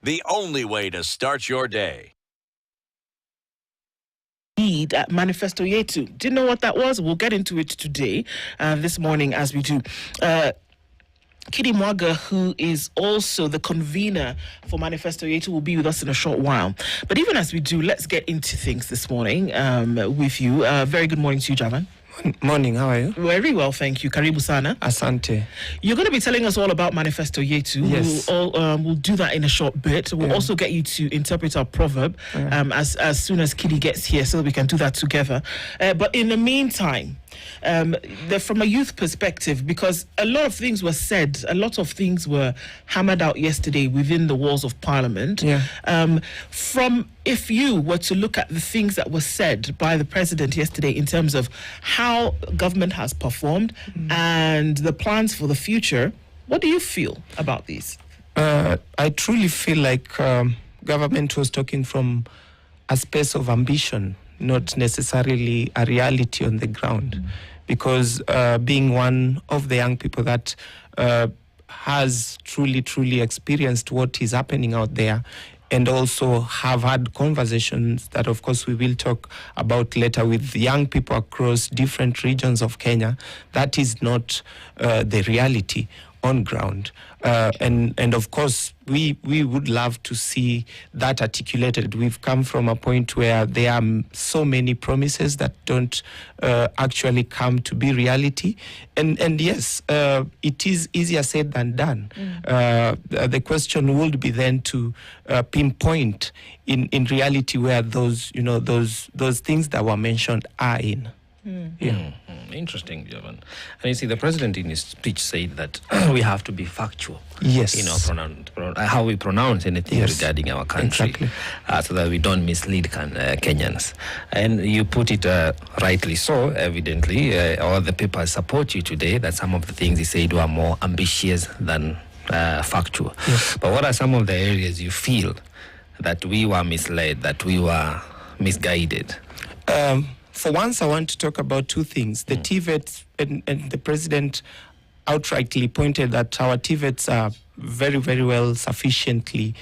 the only way to start your day. At Manifesto Yetu. Do you know what that was? We'll get into it today, this morning, as we do. Kidi Mwaga, who is also the convener for Manifesto Yetu, will be with us in a short while. But even as we do, let's get into things this morning with you. Very good morning to you, Javan. Morning, how are you? Very well, thank you. Karibu sana. Asante. You're going to be telling us all about Manifesto Yetu. Yes. We'll do that in a short bit. We'll also get you to interpret our proverb as soon as Kidi gets here so that we can do that together. But in the meantime, from a youth perspective, because a lot of things were said, a lot of things were hammered out yesterday within the walls of Parliament. If you were to look at the things that were said by the President yesterday in terms of how government has performed and the plans for the future, what do you feel about these? I truly feel like government was talking from a space of ambition, not necessarily a reality on the ground. Because being one of the young people that has truly experienced what is happening out there, and also have had conversations that, of course, we will talk about later with young people across different regions of Kenya, that is not the reality on ground. And of course, we would love to see that articulated. We've come from a point where there are so many promises that don't actually come to be reality. And yes, it is easier said than done. The question would be then to pinpoint in reality where those things that were mentioned are in. Interesting, Javan. And you see, the president in his speech said that we have to be factual. Yes. How we pronounce anything regarding our country, exactly. So that we don't mislead Kenyans. And you put it rightly so, evidently. All the papers support you today that some of the things he said were more ambitious than factual. Yes. But what are some of the areas you feel that we were misled, that we were misguided? For once, I want to talk about two things. The TVETs, and the president outrightly pointed that our TVETs are very well sufficiently,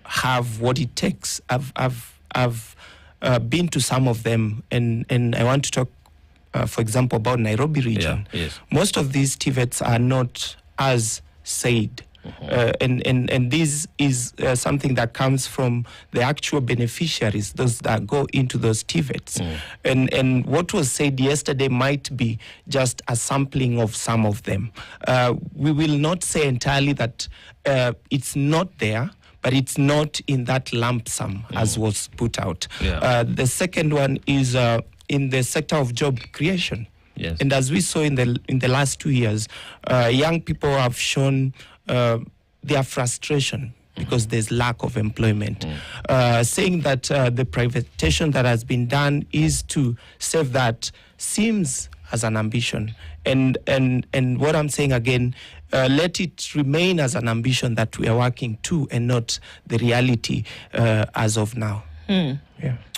have what it takes. I've been to some of them, and I want to talk, for example, about Nairobi region. Yeah, yes. Most of these TVETs are not as said. And this is something that comes from the actual beneficiaries, those that go into those TVETs. And what was said yesterday might be just a sampling of some of them. We will not say entirely that it's not there, but it's not in that lump sum as was put out. The second one is in the sector of job creation. Yes. And as we saw in the last 2 years, young people have shown their frustration because there's lack of employment, saying that the privatization that has been done is to save that seems as an ambition. And what I'm saying again, let it remain as an ambition that we are working to and not the reality as of now.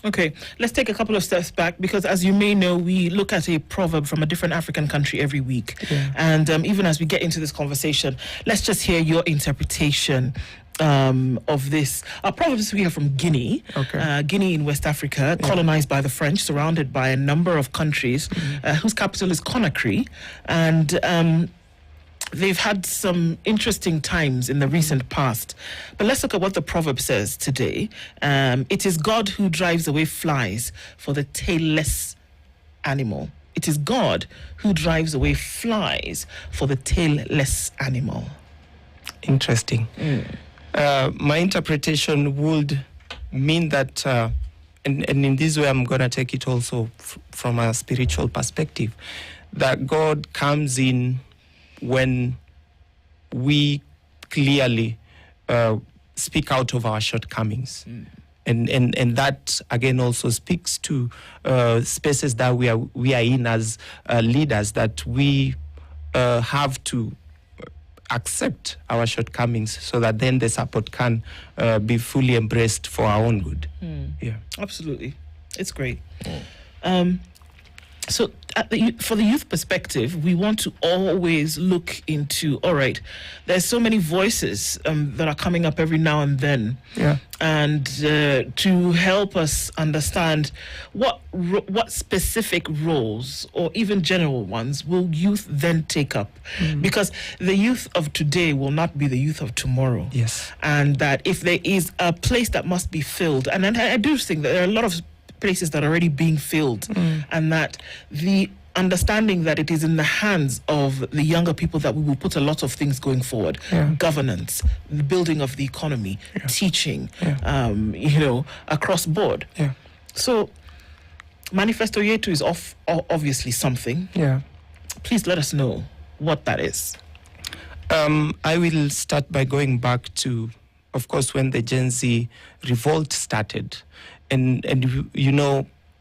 Okay, let's take a couple of steps back because, as you may know, we look at a proverb from a different African country every week. And even as we get into this conversation, let's just hear your interpretation of this. Our proverb this week are from Guinea. Guinea in West Africa, colonized by the French, surrounded by a number of countries whose capital is Conakry. And they've had some interesting times in the recent past. But let's look at what the proverb says today. It is God who drives away flies for the tailless animal. It is God who drives away flies for the tailless animal. Interesting. My interpretation would mean that, and in this way I'm going to take it also from a spiritual perspective, that God comes in when we clearly speak out of our shortcomings. And that, again, also speaks to spaces that we are in as leaders, that we have to accept our shortcomings so that then the support can be fully embraced for our own good. Absolutely. It's great. So for the youth perspective, we want to always look into, all right, there's so many voices that are coming up every now and then. Yeah. And to help us understand what specific roles or even general ones will youth then take up. Because the youth of today will not be the youth of tomorrow. Yes. And that if there is a place that must be filled, and I do think that there are a lot of places that are already being filled, and that the understanding that it is in the hands of the younger people that we will put a lot of things going forward. Governance, the building of the economy, teaching, across board. Yeah. So Manifesto Yetu is obviously something. Yeah. Please let us know what that is. I will start by going back to, of course, when the Gen Z revolt started. And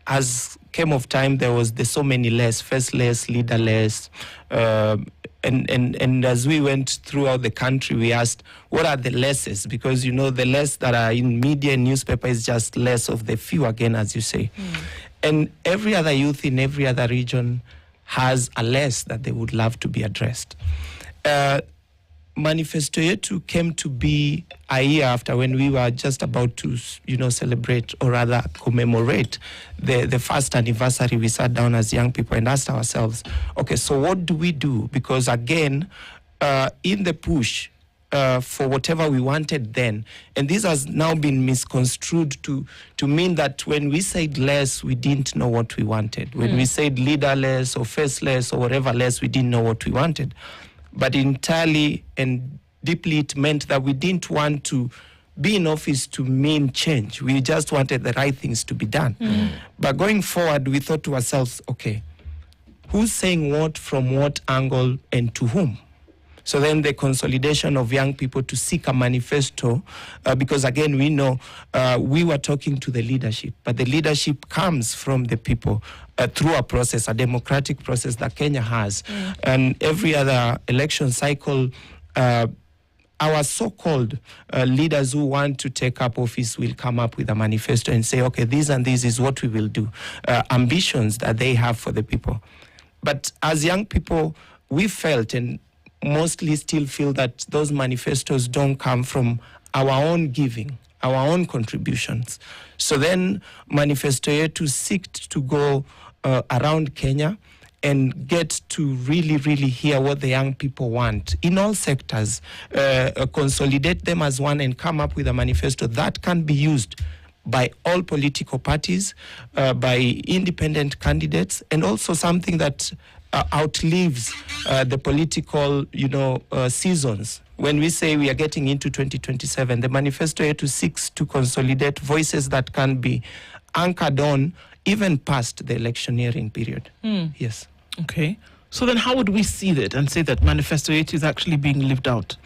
as came of time, there was the so many less, faceless, leaderless. And as we went throughout the country, we asked, what are the lesses? Because, the less that are in media and newspaper is just less of the few, again, as you say. And every other youth in every other region has a less that they would love to be addressed. Manifesto Yetu came to be a year after when we were just about to, celebrate or rather commemorate the first anniversary. We sat down as young people and asked ourselves, okay, so what do we do? Because again, in the push for whatever we wanted then, and this has now been misconstrued to mean that when we said less, we didn't know what we wanted. When we said leaderless or faceless or whatever less, we didn't know what we wanted. But entirely and deeply, it meant that we didn't want to be in office to mean change. We just wanted the right things to be done. But going forward, we thought to ourselves, okay, who's saying what, from what angle, and to whom? So then the consolidation of young people to seek a manifesto, because again, we know we were talking to the leadership, but the leadership comes from the people through a process, a democratic process that Kenya has. And every other election cycle, our so-called leaders who want to take up office will come up with a manifesto and say, okay, this and this is what we will do, ambitions that they have for the people. But as young people, we felt and mostly still feel that those manifestos don't come from our own giving, our own contributions. So then Manifesto Yetu seeked to go around Kenya and get to really, really hear what the young people want in all sectors, consolidate them as one and come up with a manifesto that can be used by all political parties, by independent candidates, and also something that outlives the political, seasons. When we say we are getting into 2027, the Manifesto Yetu seeks to consolidate voices that can be anchored on even past the electioneering period. Yes. Okay. So then how would we see that and say that Manifesto Yetu is actually being lived out?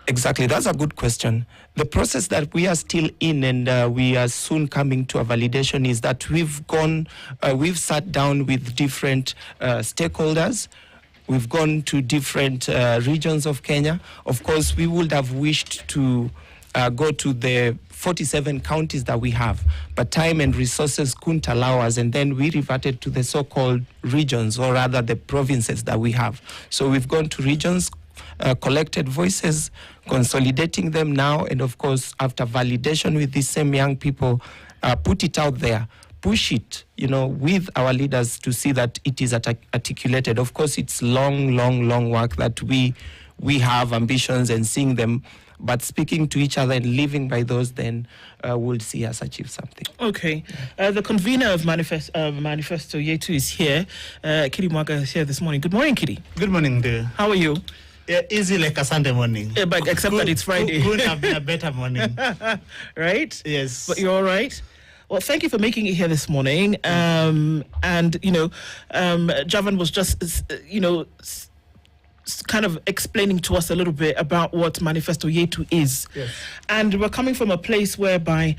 Exactly. That's a good question. The process that we are still in and we are soon coming to a validation is that we've sat down with different stakeholders. We've gone to different regions of Kenya. Of course, we would have wished to go to the 47 counties that we have, but time and resources couldn't allow us, and then we reverted to the so-called regions, or rather the provinces that we have. So we've gone to regions, collected voices, consolidating them now, and of course, after validation with these same young people, put it out there, push it, with our leaders to see that it is articulated. Of course, it's long work that we have ambitions and seeing them, but speaking to each other and living by those, then we'll see us achieve something. Okay. The convener of Manifesto Yetu is here. Kitty Mwaga is here this morning. Good morning, Kitty. Good morning, dear. How are you? Yeah, easy like a Sunday morning. Yeah, but except that it's Friday. Could have been a better morning. Right? Yes. But you're all right? Well, thank you for making it here this morning. Javan was just, kind of explaining to us a little bit about what Manifesto Yetu is. Yes. And we're coming from a place whereby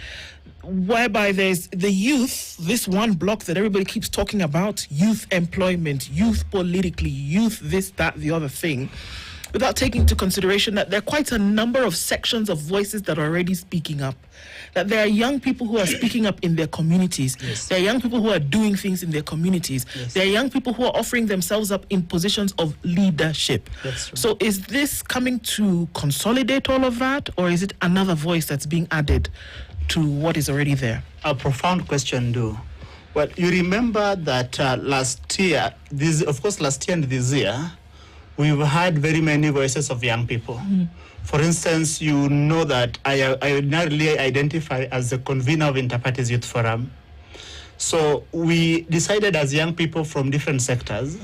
there's the youth, this one block that everybody keeps talking about, youth employment, youth politically, youth this, that, the other thing. without taking into consideration that there are quite a number of sections of voices that are already speaking up. That there are young people who are speaking up in their communities. Yes. There are young people who are doing things in their communities. Yes. There are young people who are offering themselves up in positions of leadership. That's true. So is this coming to consolidate all of that, or is it another voice that's being added to what is already there? A profound question, do. Well, you remember that last year and this year, we've had very many voices of young people. For instance, you know that I ordinarily identify as the convener of Interparties Youth Forum. So we decided as young people from different sectors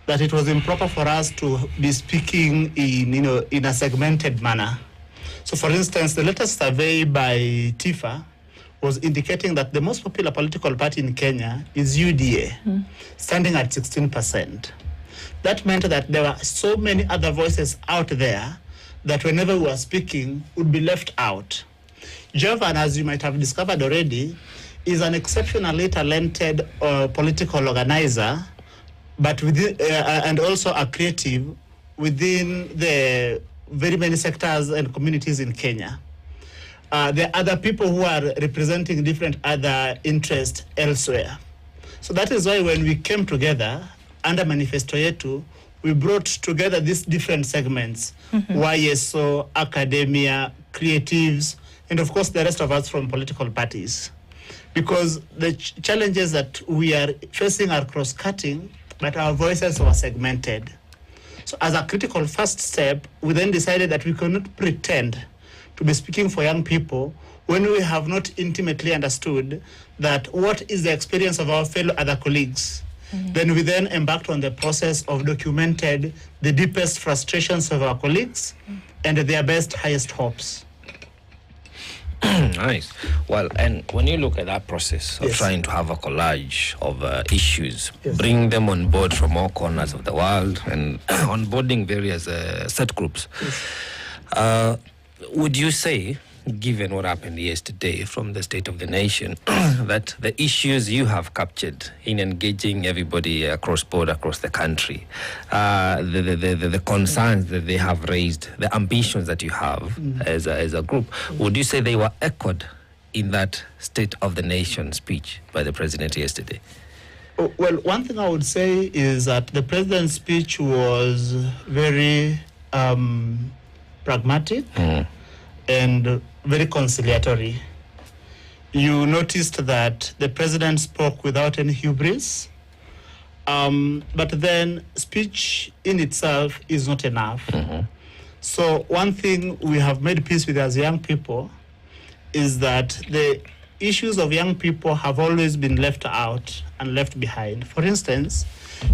that it was improper for us to be speaking in a segmented manner. So for instance, the latest survey by TIFA was indicating that the most popular political party in Kenya is UDA, standing at 16%. That meant that there were so many other voices out there that whenever we were speaking would be left out. Jovan, as you might have discovered already, is an exceptionally talented political organizer, but and also a creative within the very many sectors and communities in Kenya. There are other people who are representing different other interests elsewhere. So that is why when we came together under Manifesto Yetu, we brought together these different segments, YSO, academia, creatives, and of course the rest of us from political parties. Because the challenges that we are facing are cross-cutting, but our voices were segmented. So as a critical first step, we then decided that we cannot pretend to be speaking for young people when we have not intimately understood that what is the experience of our fellow other colleagues. Then we then embarked on the process of documented the deepest frustrations of our colleagues and their best, highest hopes. Nice. Well, and when you look at that process of Yes. trying to have a collage of issues, Yes. bring them on board from all corners of the world, and onboarding various set groups, would you say, given what happened yesterday from the State of the Nation, that the issues you have captured in engaging everybody across board, across the country, the concerns that they have raised, the ambitions that you have as a group, would you say they were echoed in that State of the Nation speech by the President yesterday? Oh, well, one thing I would say is that the president's speech was very pragmatic and very conciliatory. You noticed that the president spoke without any hubris, but then speech in itself is not enough. So one thing we have made peace with as young people is that the issues of young people have always been left out and left behind. For instance,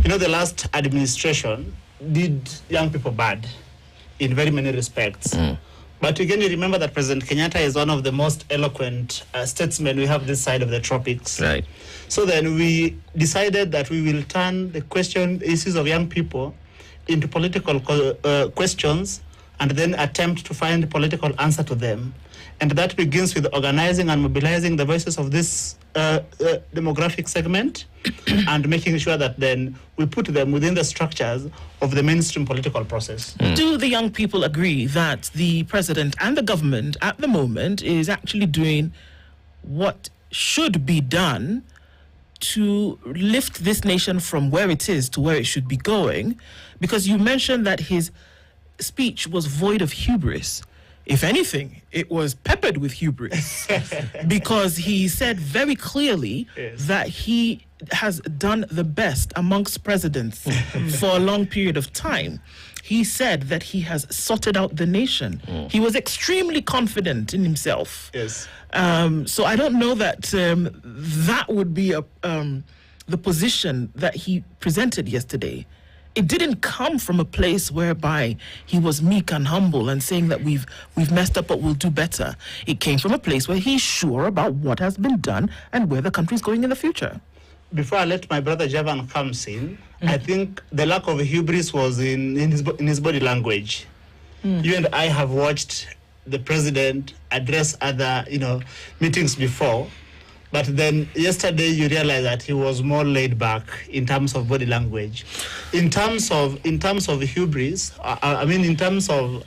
the last administration did young people bad in very many respects. But again, you remember that President Kenyatta is one of the most eloquent statesmen we have this side of the tropics. Right. So then we decided that we will turn the issues of young people into political questions and then attempt to find a political answer to them. And that begins with organizing and mobilizing the voices of this demographic segment and making sure that then we put them within the structures of the mainstream political process. Do the young people agree that the president and the government at the moment is actually doing what should be done to lift this nation from where it is to where it should be going? Because you mentioned that his speech was void of hubris. If anything, it was peppered with hubris because he said very clearly that he has done the best amongst presidents for a long period of time. He said that he has sorted out the nation. He was extremely confident in himself. Yes. So I don't know that that would be the position that he presented yesterday. It didn't come from a place whereby he was meek and humble and saying that we've messed up but we'll do better. It came from a place where he's sure about what has been done and where the country's going in the future. Before I let my brother Javan come in, I think the lack of hubris was in his body language. You and I have watched the president address other meetings before, But then yesterday you realize that he was more laid back in terms of body language. In terms of hubris, in terms of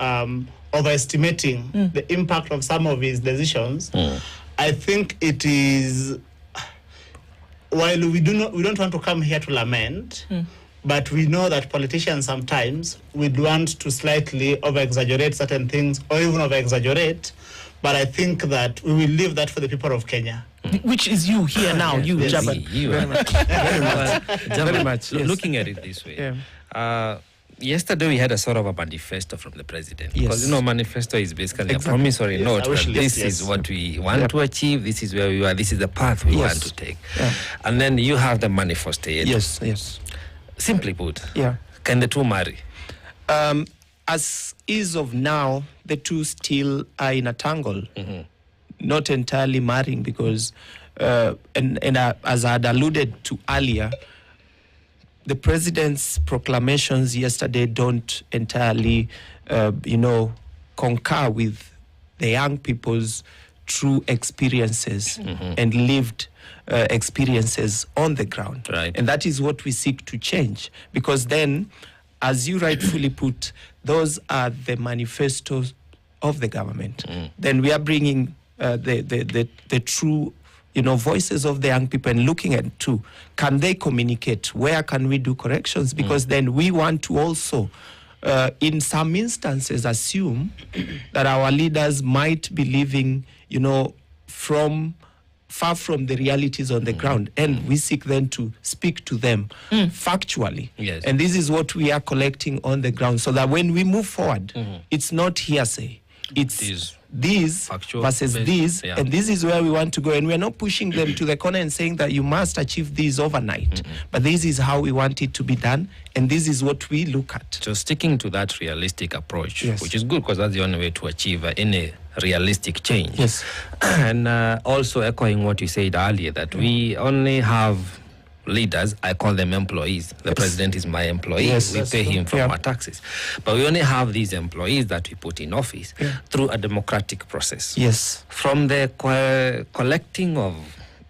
overestimating the impact of some of his decisions, I think it is, while we don't want to come here to lament, but we know that politicians sometimes would want to slightly over-exaggerate certain things or even over-exaggerate. But I think that we will leave that for the people of Kenya. Which is you here now, you, Yes. Jaban. Very much. Very much, yes. Looking at it this way. Yeah. Yesterday we had a sort of a manifesto from the president. Yes. Because, manifesto is basically Exactly. a promissory note. a wish That list, this yes. is what we want to achieve, this is where we are, this is the path we Yes. want to take. Yeah. And then you have the manifesto. Yes. Simply put, Yeah. can the two marry? As is of now, the two still are in a tangle, not entirely marrying because, as I had alluded to earlier, the president's proclamations yesterday don't entirely, concur with the young people's true experiences and lived experiences on the ground. Right. And that is what we seek to change, because then, as you rightfully put, those are the manifestos of the government. Then we are bringing the true, voices of the young people and looking at too, can they communicate? Where can we do corrections? Because then we want to also, in some instances, assume that our leaders might be living, far from the realities on the ground, and we seek then to speak to them factually. Yes. And this is what we are collecting on the ground, so that when we move forward, it's not hearsay. It's these Factual versus based, these, yeah. and this is where we want to go. And we're not pushing them to the corner and saying that you must achieve this overnight. But this is how we want it to be done, and this is what we look at. So sticking to that realistic approach, Yes. which is good because that's the only way to achieve any realistic change. Yes. And also echoing what you said earlier, that we only have leaders, I call them employees. The president is my employee. Yes, we that's pay true. him from Yeah. our taxes. But we only have these employees that we put in office through a democratic process. Yes. From the collecting of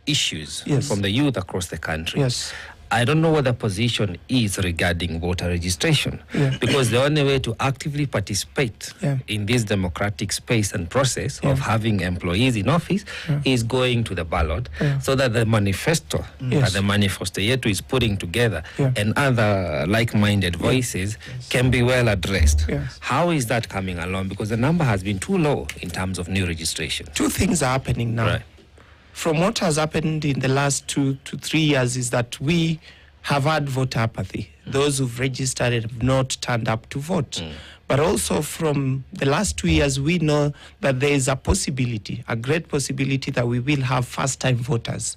issues Yes. from the youth across the country. Yes. I don't know what the position is regarding voter registration, Yeah. because the only way to actively participate Yeah. in this democratic space and process of having employees in office is going to the ballot, so that the manifesto Yes. that the manifesto yetu is putting together Yeah. and other like-minded voices can be well addressed. Yes. How is that coming along? Because the number has been too low in terms of new registration. Two things are happening now. Right. From what has happened in the last 2 to 3 years is that we have had voter apathy. Those who've registered have not turned up to vote. But also from the last 2 years, we know that there is a possibility, a great possibility, that we will have first-time voters.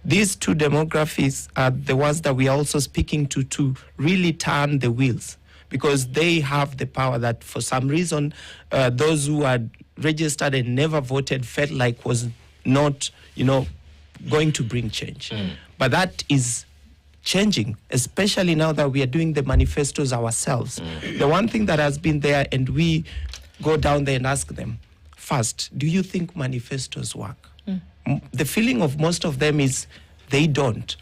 These two demographics are the ones that we are also speaking to really turn the wheels, because they have the power that for some reason those who had registered and never voted felt like was not, going to bring change. But that is changing, especially now that we are doing the manifestos ourselves. The one thing that has been there, and we go down there and ask them, first, do you think manifestos work? The feeling of most of them is they don't.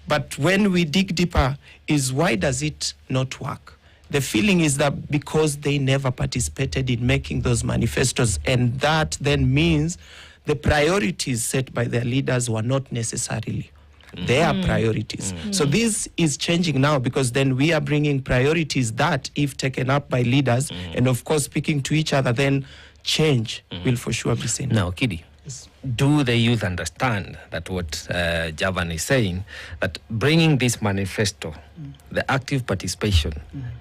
But when we dig deeper, is why does it not work? The feeling is that because they never participated in making those manifestos, and that then means the priorities set by their leaders were not necessarily their priorities. So this is changing now, because then we are bringing priorities that, if taken up by leaders and of course speaking to each other, then change will for sure be seen. Now, Kidi, do the youth understand that what Javan is saying, that bringing this manifesto, the active participation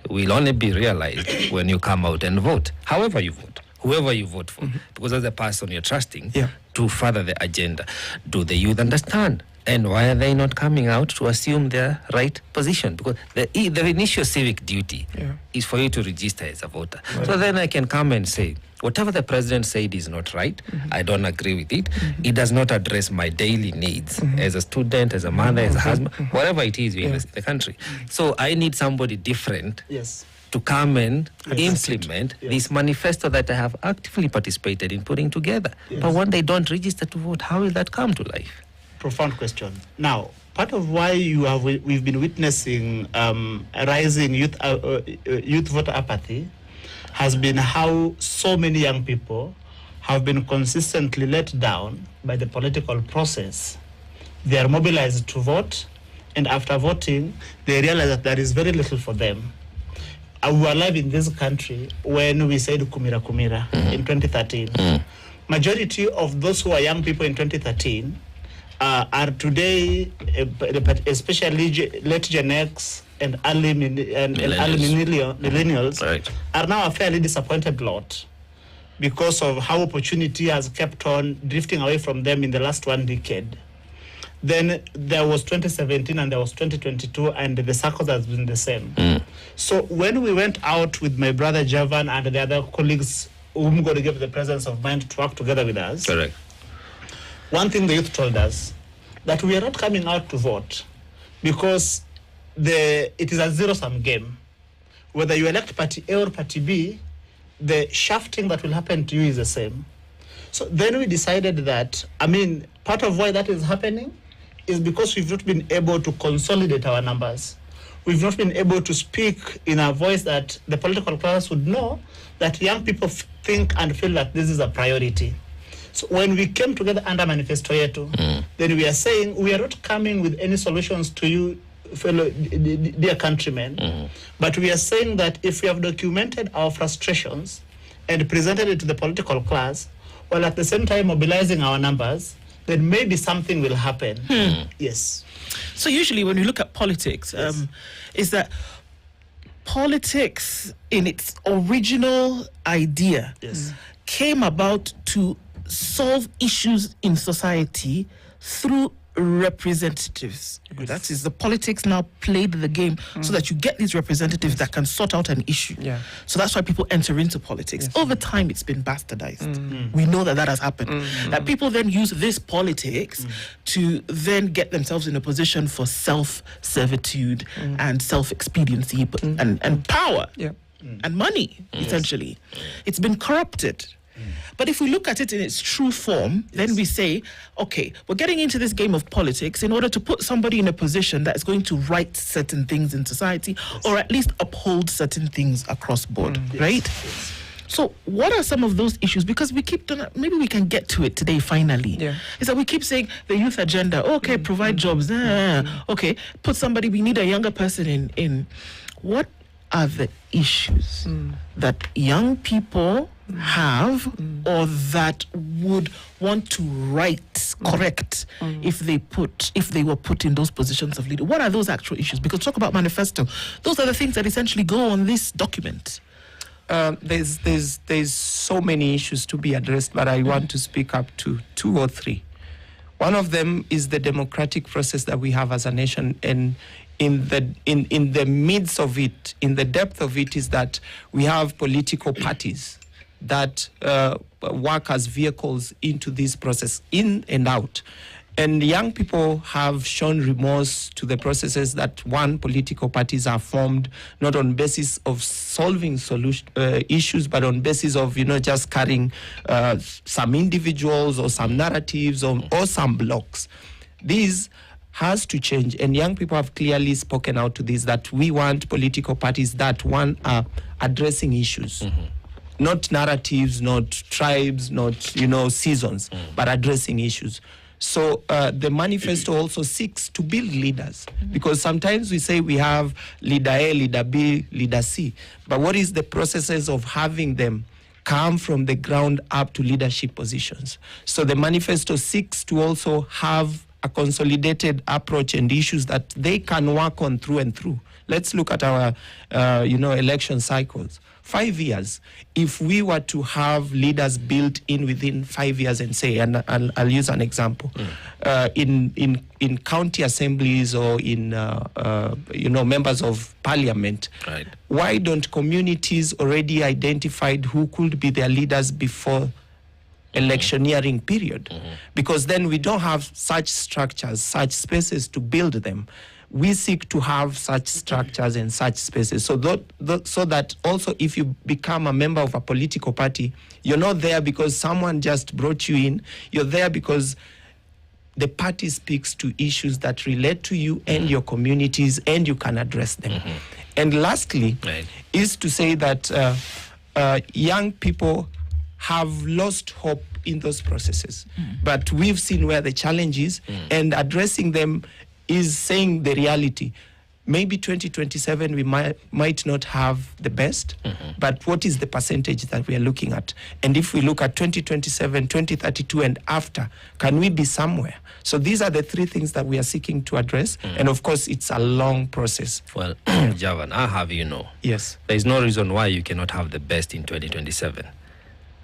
will only be realized when you come out and vote, however you vote, whoever you vote for, because that's the person you're trusting to further the agenda. Do the youth understand? And why are they not coming out to assume their right position? Because the initial civic duty is for you to register as a voter. So then I can come and say, whatever the president said is not right. I don't agree with it. It does not address my daily needs as a student, as a mother, as a husband, whatever it is in the country. So I need somebody different to come and implement this manifesto that I have actively participated in putting together. But when they don't register to vote, how will that come to life? profound question. Now, part of why we've been witnessing rising youth voter apathy has been how so many young people have been consistently let down by the political process. They are mobilized to vote, and after voting, they realize that there is very little for them. We were alive in this country when we said kumira kumira in 2013. Majority of those who are young people in 2013 are today, especially late Gen X and early millennials, Right. are now a fairly disappointed lot because of how opportunity has kept on drifting away from them in the last 1 decade. Then there was 2017 and there was 2022, and the circle has been the same. So when we went out with my brother Javan and the other colleagues whom God gave the presence of mind to work together with us, Correct. one thing the youth told us, that we are not coming out to vote because it is a zero-sum game. Whether you elect party A or party B, the shafting that will happen to you is the same. So then we decided that, part of why that is happening is because we've not been able to consolidate our numbers. We've not been able to speak in a voice that the political class would know that young people think and feel that this is a priority. So when we came together under Manifesto Yetu, then we are saying we are not coming with any solutions to you, fellow dear countrymen, but we are saying that if we have documented our frustrations and presented it to the political class, while at the same time mobilizing our numbers, then maybe something will happen. Yes. So usually when we look at politics, is that politics in its original idea came about to solve issues in society through representatives. That is, the politics now played the game so that you get these representatives that can sort out an issue. So that's why people enter into politics. Over time, it's been bastardized. We know that has happened. That people then use this politics to then get themselves in a position for self-servitude and self-expediency and power and money, essentially. It's been corrupted. But if we look at it in its true form, then we say, okay, we're getting into this game of politics in order to put somebody in a position that is going to right certain things in society or at least uphold certain things across board, right? So what are some of those issues? Because we keep doing, maybe we can get to it today finally. Is that we keep saying the youth agenda, okay, provide jobs, okay, put somebody, we need a younger person in. What are the issues that young people have or that would want to correct if they were put in those positions of leader? What are those actual issues? Because talk about manifesto, those are the things that essentially go on this document. There's so many issues to be addressed, but I want to speak up to 2 or 3. One of them is the democratic process that we have as a nation, and in the midst of it, in the depth of it, is that we have political parties that work as vehicles into this process, in and out. And young people have shown remorse to the processes that political parties are formed not on basis of solving issues, but on basis of just carrying some individuals or some narratives or some blocks. These has to change, and young people have clearly spoken out to this, that we want political parties that are addressing issues. Not narratives, not tribes, not seasons, but addressing issues. So the manifesto also seeks to build leaders, because sometimes we say we have leader A, leader B, leader C, but what is the processes of having them come from the ground up to leadership positions? So the manifesto seeks to also have a consolidated approach and issues that they can work on through and through. Let's look at our election cycles. 5 years, if we were to have leaders built in within 5 years, and say, and I'll use an example, in county assemblies or in members of parliament, Right. Why don't communities already identified who could be their leaders before electioneering period? Because then we don't have such structures, such spaces to build them. We seek to have such structures and such spaces, so that also if you become a member of a political party, you're not there because someone just brought you in. You're there because the party speaks to issues that relate to you and your communities, and you can address them. And lastly, is to say that young people have lost hope in those processes. But we've seen where the challenge is, and addressing them is saying the reality. Maybe 2027 we might not have the best, but what is the percentage that we are looking at? And if we look at 2027, 2032 and after, can we be somewhere? So these are the three things that we are seeking to address. And of course, it's a long process. Well, Javan, I have you know. Yes. There is no reason why you cannot have the best in 2027.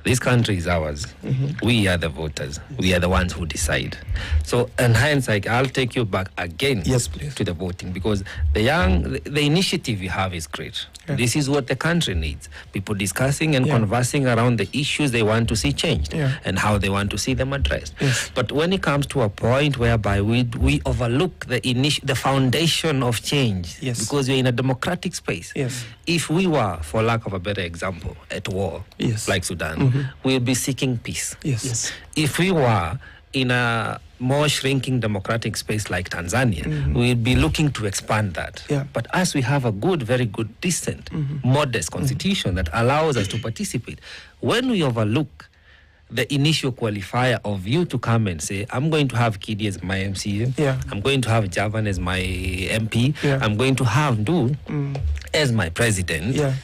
This country is ours. We are the voters. We are the ones who decide. So, in hindsight, I'll take you back again to the voting, because the initiative you have is great. Yeah. This is what the country needs. People discussing and conversing around the issues they want to see changed and how they want to see them addressed. Yes. But when it comes to a point whereby we overlook the foundation of change, because we're in a democratic space. Yes. If we were, for lack of a better example, at war, like Sudan, we'll be seeking peace. Yes. If we were in a more shrinking democratic space like Tanzania, we'll be looking to expand that. Yeah. But as we have a very good, decent, modest constitution that allows us to participate, when we overlook the initial qualifier of you to come and say, I'm going to have Kidi as my MCA, I'm going to have Javan as my MP, I'm going to have Ndu as my president.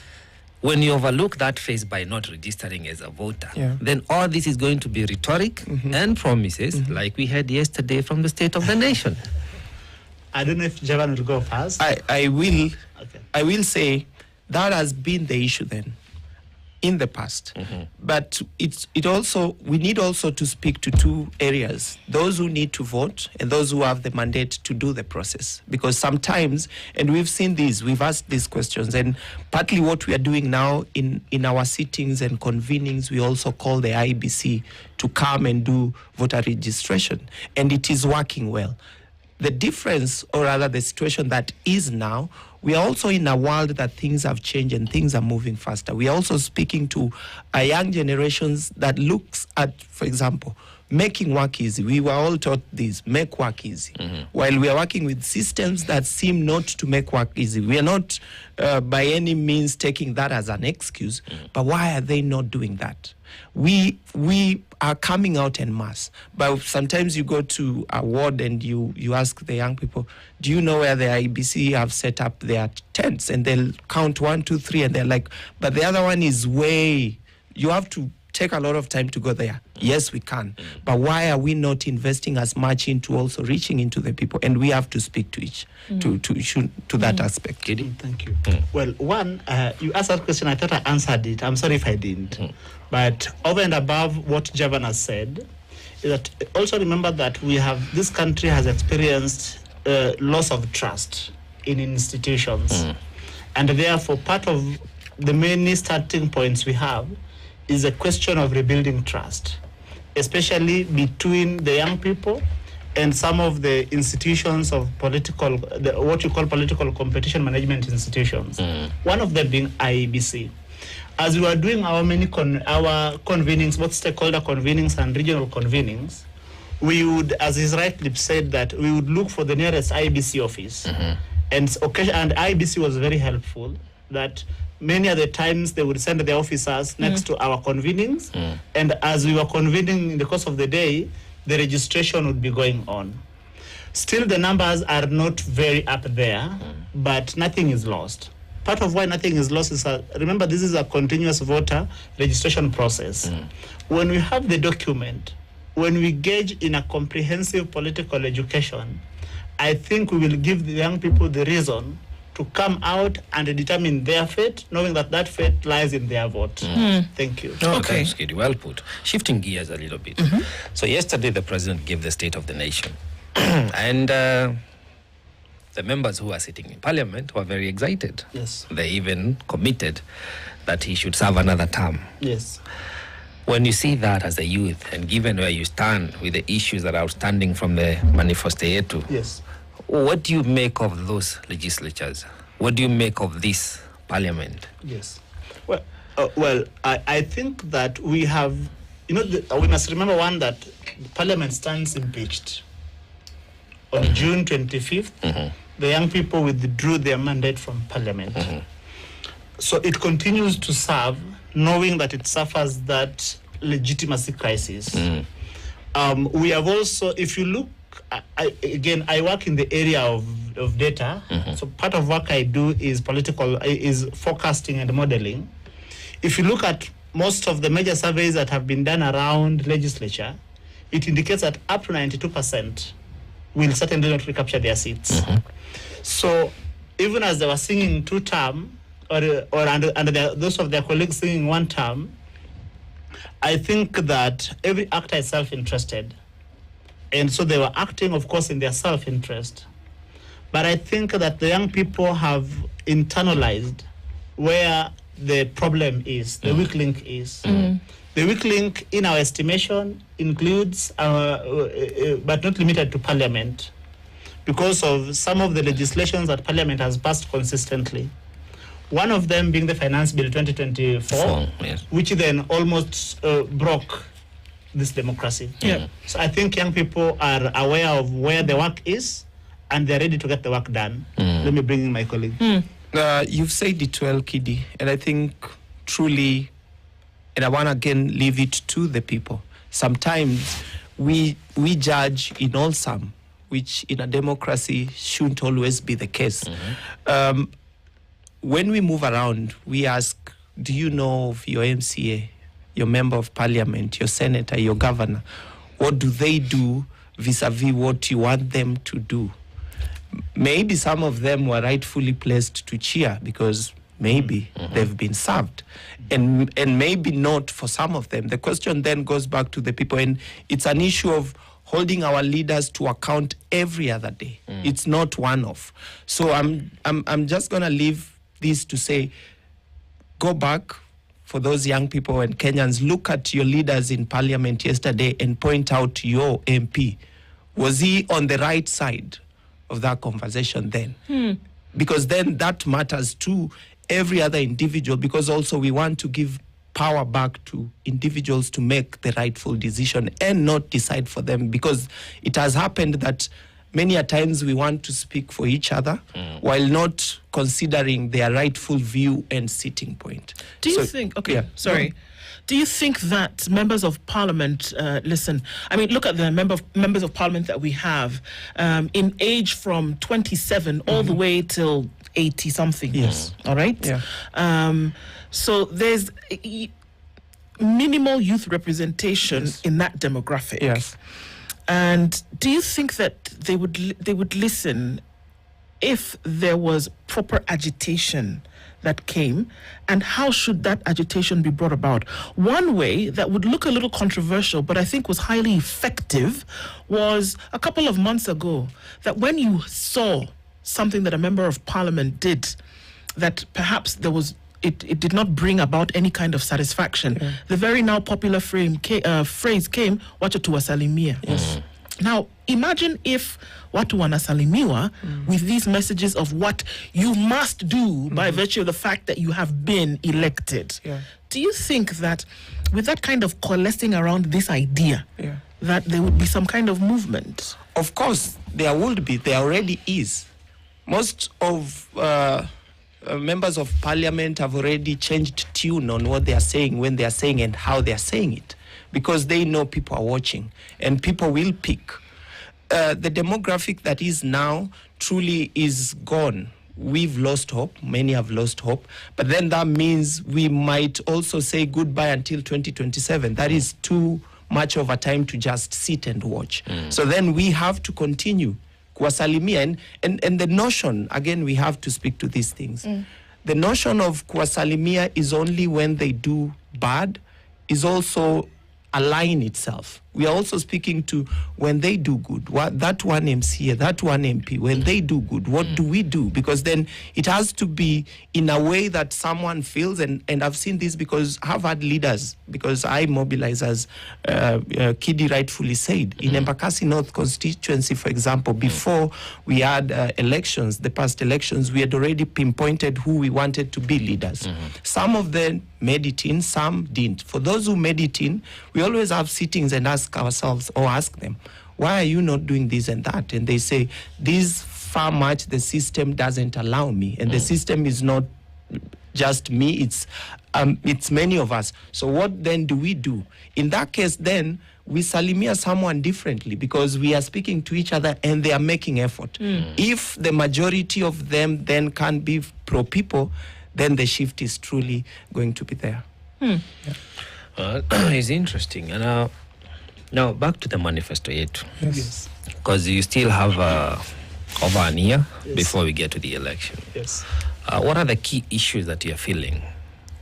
When you overlook that phase by not registering as a voter, then all this is going to be rhetoric and promises like we had yesterday from the State of the Nation. I don't know if Javan will go first. I will say that has been the issue then in the past. But we need also to speak to two areas: those who need to vote and those who have the mandate to do the process. Because sometimes, and we've seen these, we've asked these questions, and partly what we are doing now in our sittings and convenings, we also call the IBC to come and do voter registration, and it is working well. The difference, or rather the situation that is now, we are also in a world that things have changed and things are moving faster. We are also speaking to a young generations that looks at, for example, making work easy. We were all taught this, make work easy. While we are working with systems that seem not to make work easy. We are not by any means taking that as an excuse, but why are they not doing that? We are coming out en masse, but sometimes you go to a ward and you ask the young people, do you know where the IBC have set up their tents? And they'll count 1, 2, 3, and they're like, but the other one is way, you have to take a lot of time to go there. Yes, we can. But why are we not investing as much into also reaching into the people? And we have to speak to each, to that aspect. Thank you. Well, one, you asked that question, I thought I answered it. I'm sorry if I didn't. But over and above what Javan has said, is that also remember that this country has experienced loss of trust in institutions. And therefore, part of the many starting points we have is a question of rebuilding trust, especially between the young people and some of the institutions of what you call political competition management institutions. One of them being IEBC. As we were doing our convenings, both stakeholder convenings and regional convenings, we would, as is rightly said, that we would look for the nearest IEBC office. And IEBC was very helpful, that many of the times they would send their officers next to our convenings, and as we were convening in the course of the day, the registration would be going on. Still, the numbers are not very up there, but nothing is lost. Part of why nothing is lost is, remember, this is a continuous voter registration process. When we have the document, when we engage in a comprehensive political education, I think we will give the young people the reason to come out and determine their fate, knowing that that fate lies in their vote. Thank you. Okay. Thanks, Kidi. Well put. Shifting gears a little bit. So yesterday the president gave the State of the Nation. And the members who are sitting in parliament were very excited. Yes. They even committed that he should serve another term. Yes. When you see that as a youth, and given where you stand with the issues that are outstanding from the Manifesto Yetu, yes, what do you make of those legislatures? What do you make of this parliament? Yes. Well, I think that we have, we must remember, one, that parliament stands impeached. on June 25th, the young people withdrew their mandate from parliament. So it continues to serve, knowing that it suffers that legitimacy crisis. We have also, if you look, I work in the area of data. So part of work I do is is forecasting and modeling. If you look at most of the major surveys that have been done around legislature, it indicates that up to 92% will certainly not recapture their seats. So even as they were singing 2-term, or under those of their colleagues singing 1 term, I think that every actor is self-interested. And so they were acting, of course, in their self-interest. But I think that the young people have internalized where the problem is, the weak link is. The weak link, in our estimation, includes, but not limited to Parliament, because of some of the legislations that Parliament has passed consistently. One of them being the Finance Bill 2024, which then almost broke this democracy. So I think young people are aware of where the work is, and they're ready to get the work done. Let me bring in my colleague. You've said it well, Kidi, and I think truly, and I want to again leave it to the people. Sometimes we judge in all sum, which in a democracy shouldn't always be the case. When we move around, we ask, do you know of your MCA, your member of parliament, your senator, your governor? What do they do vis-a-vis what you want them to do? Maybe some of them were rightfully placed to cheer because maybe they've been served. And maybe not for some of them. The question then goes back to the people, and it's an issue of holding our leaders to account every other day. It's not one-off. So I'm just going to leave this to say, go back for those young people and Kenyans, look at your leaders in parliament yesterday and point out your MP. Was he on the right side of that conversation then? Because then that matters to every other individual, because also we want to give power back to individuals to make the rightful decision and not decide for them, because it has happened that many a times we want to speak for each other while not considering their rightful view and sitting point. Do you think, do you think that members of parliament, listen, I mean, look at the members of parliament that we have in age from 27 all the way till 80 something. Yes. All right? Yeah. So there's minimal youth representation in that demographic. Yes. And do you think that they would listen if there was proper agitation that came, and how should that agitation be brought about? One way that would look a little controversial, but I think was highly effective, was a couple of months ago, that when you saw something that a member of parliament did, that perhaps there was it did not bring about any kind of satisfaction. The very now popular phrase came, wacha tuwasalimia. Yes. Now, imagine if watu wanasalimiwa with these messages of what you must do by virtue of the fact that you have been elected. Yeah. Do you think that with that kind of coalescing around this idea, that there would be some kind of movement? Of course, there would be. There already is. Most of members of parliament have already changed tune on what they are saying, when they are saying, and how they are saying it, because they know people are watching and people will pick. The demographic that is now truly is gone. We've lost hope. Many have lost hope. But then that means we might also say goodbye until 2027. That is too much of a time to just sit and watch. So then we have to continue kuwasalimia, and the notion, again, we have to speak to these things. The notion of kuwasalimia is only when they do bad, is also a line itself. We are also speaking to when they do good. What, that one MCA, that one MP, when they do good, what do we do? Because then it has to be in a way that someone feels, and I've seen this because I've had leaders, because I mobilize, as Kidi rightfully said, in Embakasi North constituency, for example, before we had elections, the past elections, we had already pinpointed who we wanted to be leaders. Some of them made it in, some didn't. For those who made it in, we always have sittings and ask ask ourselves or ask them, why are you not doing this and that? And they say, this far much the system doesn't allow me. And the system is not just me, it's many of us. So what then do we do? In that case, then we salimia someone differently because we are speaking to each other and they are making effort. If the majority of them then can't be pro-people, then the shift is truly going to be there. It's interesting. And now back to the manifesto yet. Yes. Because you still have over a year before we get to the election. Yes. What are the key issues that you're feeling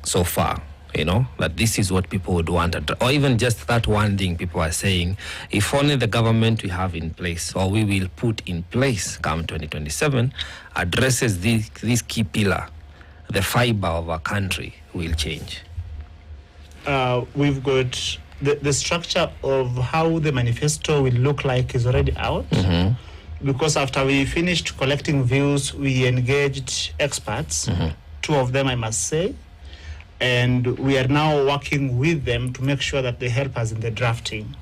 so far? You know, that this is what people would want, or even just that one thing people are saying, if only the government we have in place, or we will put in place come 2027, addresses this key pillar, the fiber of our country will change. We've got the structure of how the manifesto will look like is already out. Because after we finished collecting views, we engaged experts, 2 of them I must say, and we are now working with them to make sure that they help us in the drafting.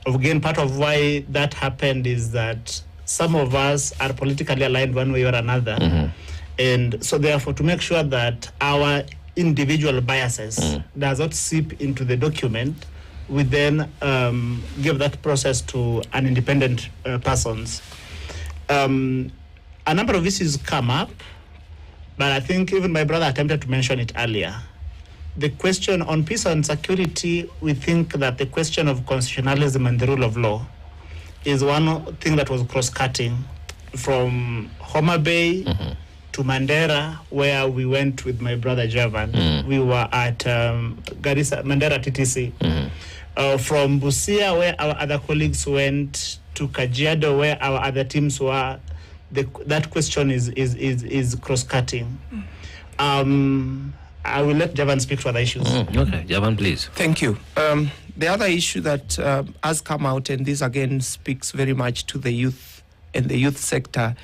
Again, part of why that happened is that some of us are politically aligned one way or another, and so therefore to make sure that our individual biases does not seep into the document, we then give that process to an independent persons. A number of issues come up, but I think even my brother attempted to mention it earlier. The question on peace and security, we think that the question of constitutionalism and the rule of law is one thing that was cross-cutting from Homa Bay to Mandera, where we went with my brother Javan. We were at Garissa, Mandera TTC. From Busia, where our other colleagues went, to Kajiado, where our other teams were. That question is cross-cutting. I will let Javan speak to other issues. Okay, Javan, please. Thank you. The other issue that has come out, and this again speaks very much to the youth and the youth sector,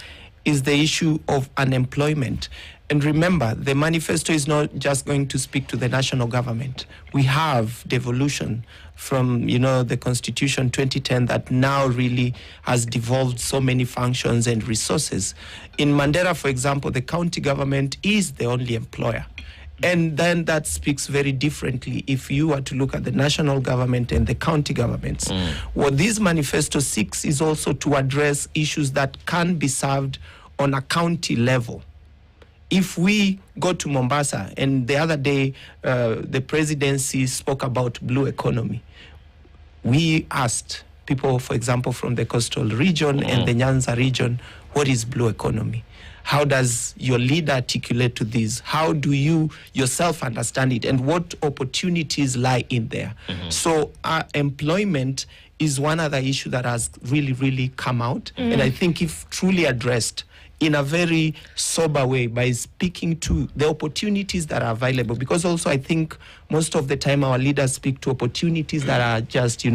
is the issue of unemployment. And remember, the manifesto is not just going to speak to the national government. We have devolution from, the Constitution 2010 that now really has devolved so many functions and resources. In Mandera, for example, the county government is the only employer. And then that speaks very differently if you were to look at the national government and the county governments. What this manifesto seeks is also to address issues that can be served on a county level. If we go to Mombasa, and the other day the presidency spoke about blue economy, we asked people, for example, from the coastal region and the Nyanza region, what is blue economy? How does your leader articulate to this? How do you yourself understand it? And what opportunities lie in there? So employment is one other issue that has really, really come out. And I think if truly addressed in a very sober way by speaking to the opportunities that are available, because also I think most of the time our leaders speak to opportunities that are just,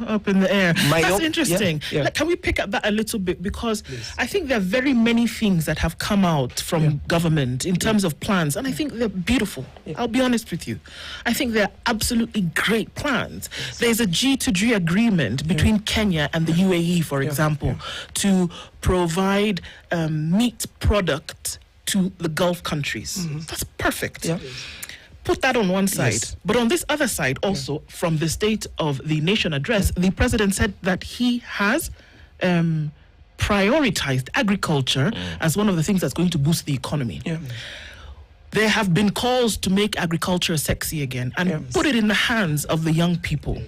up in the air. That's interesting. Yeah. Can we pick up that a little bit? Because I think there are very many things that have come out from government in terms of plans, and I think they're beautiful. I'll be honest with you. I think they're absolutely great plans. There's a G2G agreement between Kenya and the UAE, for example, to provide meat product to the Gulf countries. That's perfect. Put that on one side. But on this other side also, from the State of the Nation address, the president said that he has prioritized agriculture as one of the things that's going to boost the economy. There have been calls to make agriculture sexy again and put it in the hands of the young people.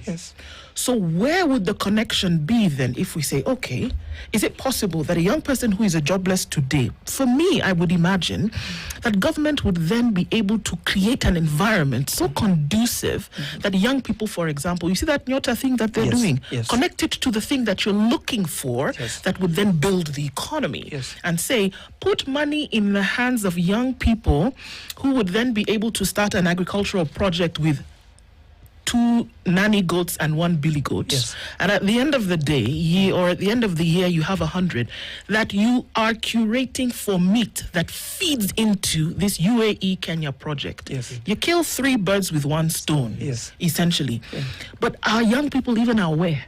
So where would the connection be then if we say, okay, is it possible that a young person who is a jobless today, for me, I would imagine that government would then be able to create an environment so conducive that young people, for example, you see that Nyota thing that they're doing, connect it to the thing that you're looking for that would then build the economy and say, put money in the hands of young people who would then be able to start an agricultural project with 2 nanny goats and 1 billy goat, Yes. and at the end of the day, or at the end of the year, you have 100, that you are curating for meat that feeds into this UAE Kenya project. Yes. You kill 3 birds with 1 stone, Yes. essentially. But our young people even are aware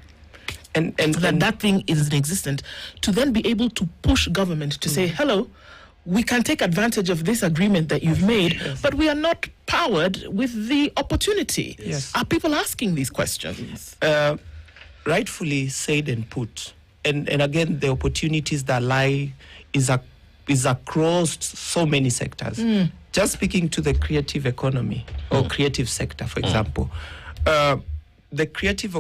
And that thing is inexistent, to then be able to push government to say, hello, we can take advantage of this agreement that you've made, but we are not powered with the opportunity. Yes. Are people asking these questions? rightfully said and put. And again, the opportunities that lie is across so many sectors. Just speaking to the creative economy or creative sector, for example, the creative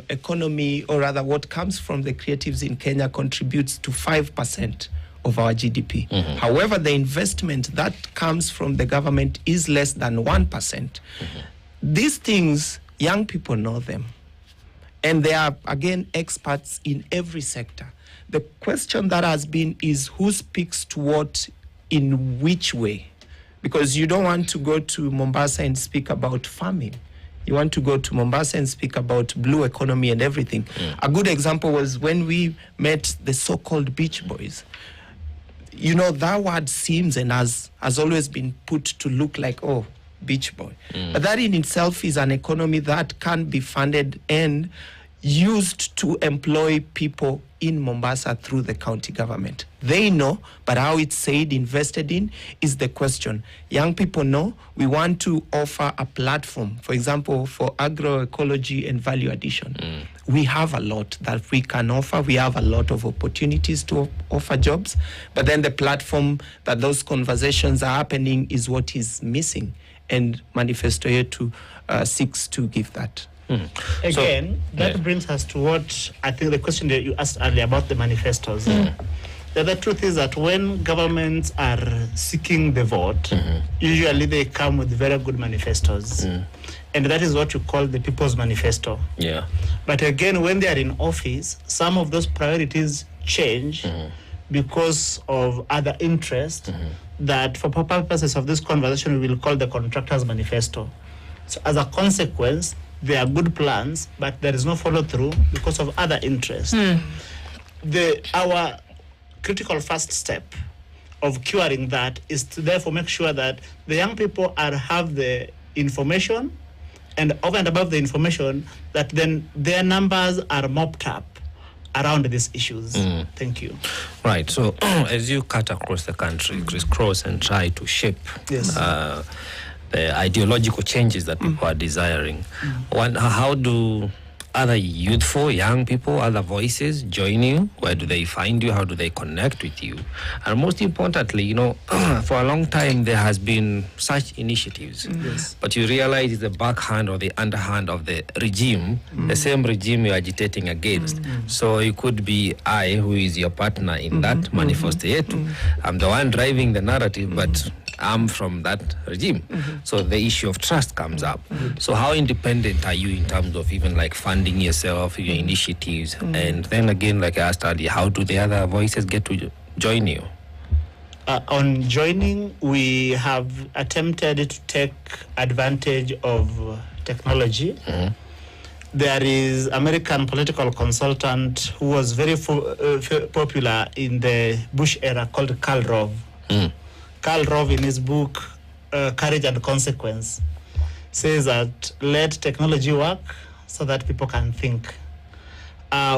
economy, or rather what comes from the creatives in Kenya, contributes to 5% of our GDP. However, the investment that comes from the government is less than 1%. These things, young people know them. And they are, again, experts in every sector. The question that has been is who speaks to what in which way? Because you don't want to go to Mombasa and speak about farming. You want to go to Mombasa and speak about blue economy and everything. A good example was when we met the so-called beach boys. You know, that word seems and has always been put to look like, oh, beach boy. But that in itself is an economy that can be funded and used to employ people in Mombasa through the county government. They know, but how it's said, invested in, is the question. Young people know we want to offer a platform, for example, for agroecology and value addition. We have a lot that we can offer. We have a lot of opportunities to offer jobs, but then the platform that those conversations are happening is what is missing, and Manifesto Yetu seeks to give that. Again, that brings us to what I think the question that you asked earlier about the manifestos. The truth is that when governments are seeking the vote, usually they come with very good manifestos. And that is what you call the People's Manifesto. Yeah. But again, when they are in office, some of those priorities change because of other interests that, for purposes of this conversation, we will call the Contractors' Manifesto. So as a consequence, there are good plans, but there is no follow-through because of other interests. Our critical first step of curing that is to therefore make sure that the young people have the information, and over and above the information, that then their numbers are mopped up around these issues. Thank you. Right. So as you cut across the country, crisscross, and try to shape the ideological changes that people are desiring, how do other youthful, young people, other voices join you? Where do they find you? How do they connect with you? And most importantly, you know, for a long time there has been such initiatives, but you realize it's the backhand or the underhand of the regime, the same regime you're agitating against. So it could be I, who is your partner in that manifesto yetu. I'm the one driving the narrative, but I'm from that regime. So the issue of trust comes up. So how independent are you in terms of even like funding yourself, your initiatives? And then again, like I asked earlier, how do the other voices get to join you? On joining, we have attempted to take advantage of technology. There is American political consultant who was very popular in the Bush era called Karl Rove. Karl Rove, in his book, Courage and Consequence, says that let technology work so that people can think.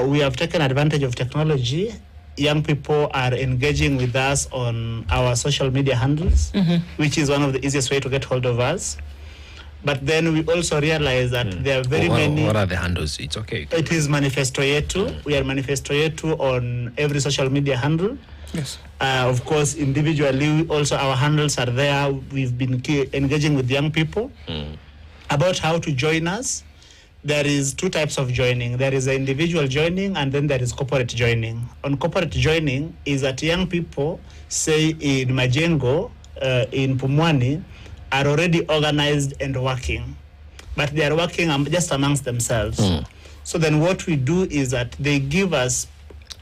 We have taken advantage of technology. Young people are engaging with us on our social media handles, which is one of the easiest way to get hold of us. But then we also realize that there are very many... What are the handles? It's okay. It is Manifesto Yetu. We are Manifesto Yetu on every social media handle. Yes. Of course, individually, also our handles are there. We've been engaging with young people about how to join us. There is 2 types of joining. There is individual joining, and then there is corporate joining. On corporate joining is that young people, say in Majengo, in Pumwani, are already organized and working, but they are working just amongst themselves. So then what we do is that they give us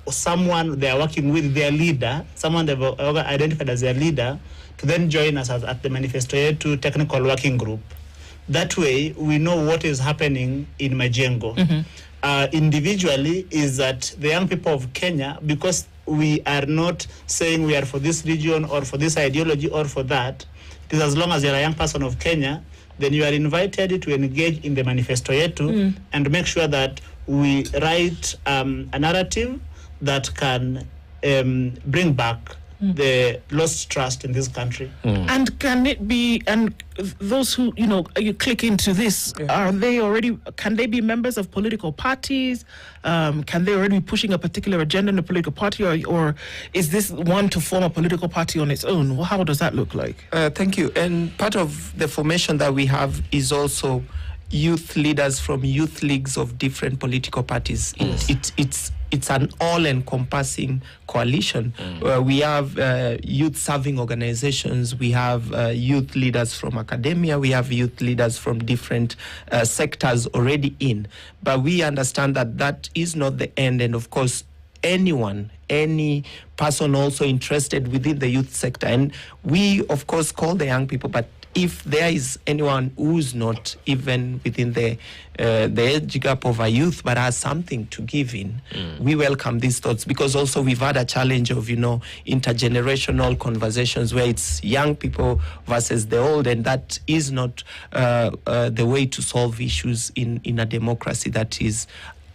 someone they are working with, their leader, someone they've identified as their leader, to then join us at the Manifesto Yetu technical working group. That way, we know what is happening in Majengo. Individually, is that the young people of Kenya, because we are not saying we are for this region or for this ideology or for that, it is as long as you're a young person of Kenya, then you are invited to engage in the manifesto yetu and make sure that we write a narrative that can bring back the lost trust in this country. And can it be, and those who, you click into this, can they be members of political parties? Can they already be pushing a particular agenda in a political party, or is this one to form a political party on its own? Well, how does that look like? Thank you. And part of the formation that we have is also youth leaders from youth leagues of different political parties. It's an all-encompassing coalition. We have youth-serving organizations. We have youth leaders from academia. We have youth leaders from different sectors already in. But we understand that that is not the end. And of course, any person also interested within the youth sector. And we, of course, call the young people, but if there is anyone who's not even within the age gap of a youth but has something to give in, we welcome these thoughts, because also we've had a challenge of, intergenerational conversations where it's young people versus the old, and that is not the way to solve issues in a democracy that is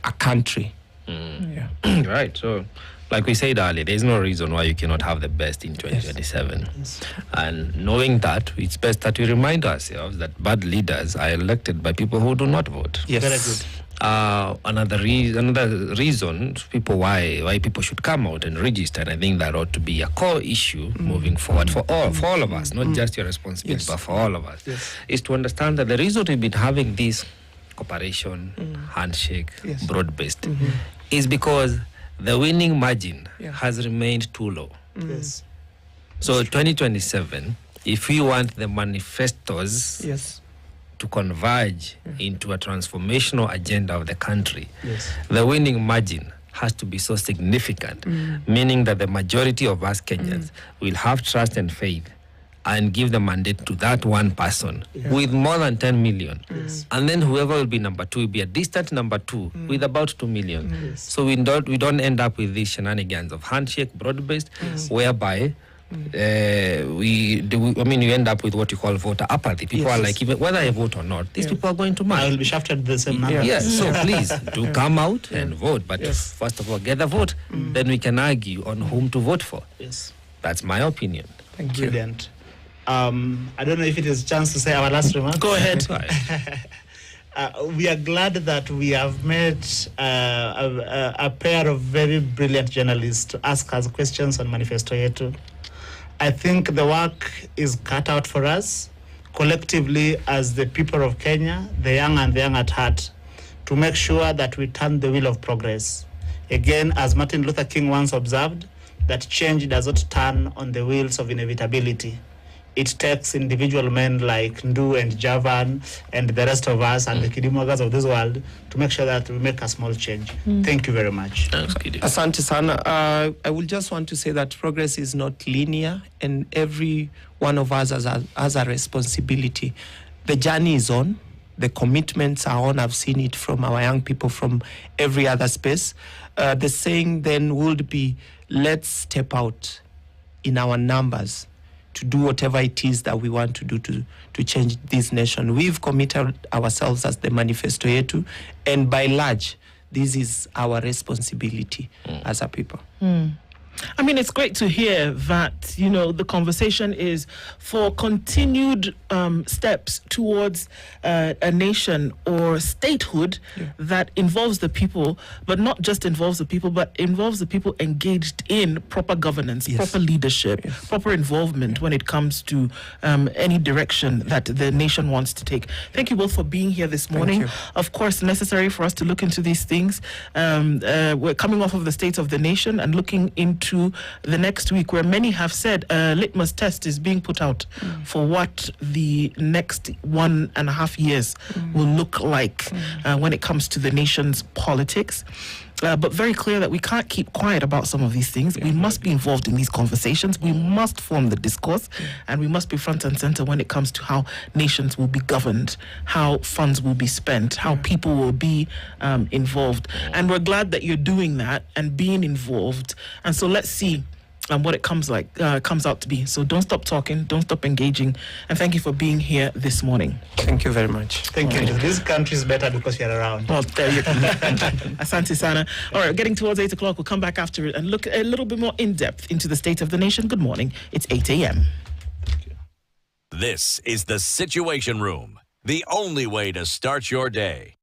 a country. Right. So, like we said earlier, there's no reason why you cannot have the best in 2027. Yes. And knowing that, it's best that we remind ourselves that bad leaders are elected by people who do not vote. Yes. Very good. Another reason why people should come out and register, and I think that ought to be a core issue moving forward for all of us, not just your responsibility, but for all of us, is to understand that the reason we've been having this cooperation, handshake, broad-based, is because the winning margin has remained too low. Yes. So 2027, if we want the manifestos to converge into a transformational agenda of the country, the winning margin has to be so significant, meaning that the majority of us Kenyans will have trust and faith and give the mandate to that one person with more than 10 million. And then whoever will be number two will be a distant number two with about 2 million. So we don't end up with these shenanigans of handshake, broad-based, whereby you end up with what you call voter apathy. People are like, even whether I vote or not, these people are going to march. I will be shafted the same manner. Yes, so please do come out and vote. But first of all, get the vote. Then we can argue on whom to vote for. Yes. That's my opinion. Thank you. Brilliant. I don't know if it is a chance to say our last remark. Go ahead. We are glad that we have met a pair of very brilliant journalists to ask us questions on Manifesto Yetu. I think the work is cut out for us, collectively as the people of Kenya, the young and the young at heart, to make sure that we turn the wheel of progress. Again, as Martin Luther King once observed, that change does not turn on the wheels of inevitability. It takes individual men like Ndu and Javan and the rest of us and the Kidimogas of this world to make sure that we make a small change. Thank you very much. Thanks, Kidi. Asante sana. I will just want to say that progress is not linear, and every one of us has a responsibility. The journey is on. The commitments are on. I've seen it from our young people from every other space. The saying then would be, let's step out in our numbers to do whatever it is that we want to do to change this nation. We've committed ourselves as the Manifesto Yetu, and by large, this is our responsibility as a people. I mean, it's great to hear that, the conversation is for continued steps towards a nation or statehood that involves the people, but not just involves the people, but involves the people engaged in proper governance, proper leadership, proper involvement when it comes to any direction that the nation wants to take. Thank you both for being here this morning. Of course, necessary for us to look into these things. We're coming off of the state of the nation and looking into the next week, where many have said a litmus test is being put out for what the next 1.5 years will look like when it comes to the nation's politics. but very clear that we can't keep quiet about some of these things. We must be involved in these conversations. We must form the discourse, and we must be front and center when it comes to how nations will be governed, how funds will be spent, how people will be involved. And we're glad that you're doing that and being involved. And so let's see what it comes out to be. So don't stop talking, don't stop engaging, and thank you for being here this morning. Thank you very much. Thank you. This country is better because you're around. Well, there you go. Asante Sana. All right, getting towards 8 o'clock. We'll come back after it and look a little bit more in depth into the state of the nation. Good morning. It's 8 a.m. This is the Situation Room, the only way to start your day.